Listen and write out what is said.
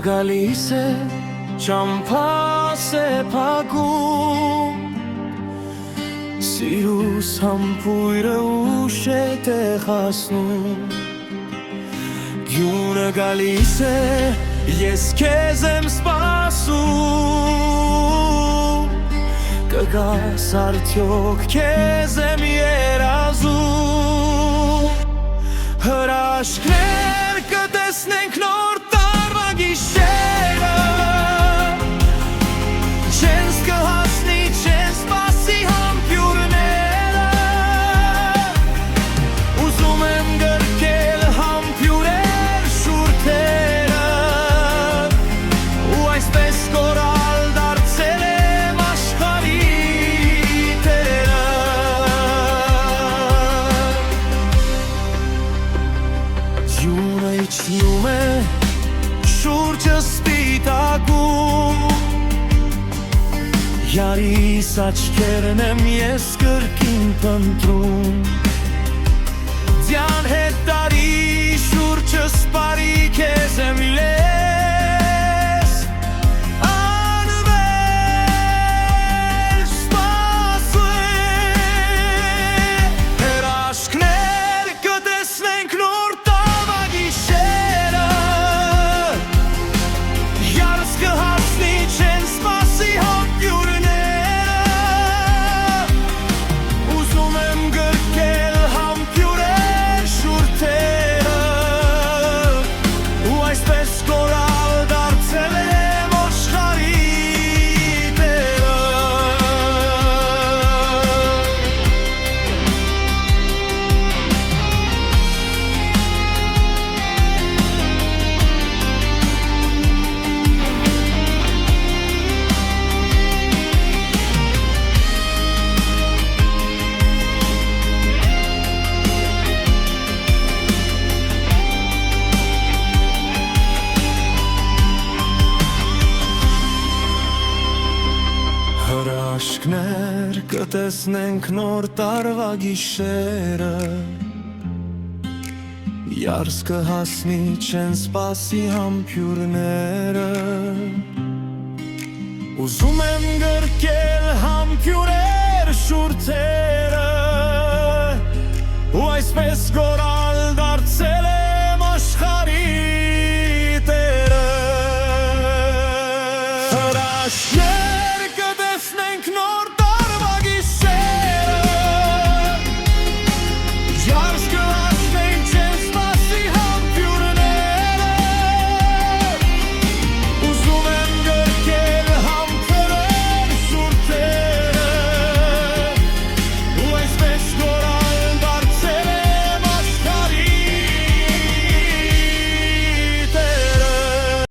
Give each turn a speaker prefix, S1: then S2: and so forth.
S1: գալիս է ճամփա սեփակում Սիրուս համբույրը ուշ է տեղացնում Գյունը գալիս է ես քեզ եմ սպասում Կգաս արդյոք քեզ եմ երազում Հրաշքներ կտեսնենք նոր տարվա գիշերը Չենց կհասնի, չենց սպասի համբյուրները Ուզում եմ գրկել համբյուրեր շուրթերը Ու այսպես կորալ դարձել եմ աշխարհի տերը Ձյունը իջնում է շուրջը սպիտակում Յարիս աչքերն եմ ես կրկին փնտրում Ձյան հետ տարի շուրջը սպարի քեզ եմ լես Անվեր սպասվե Հրաշքներ կտեսնենք նոր տարվա գիշերը Յարս կհասնի չեն սպասի համբյուրները Ուզում եմ գրկել համբյուրեր շուրթերը Ու այսպես կորալ դարձել եմ աշխարհի տերը Հրաշքներ կտեսնենք նոր տարվա գիշերը Յարս կհասնի չեն սպասի համբյուրները Ուզում եմ գրկել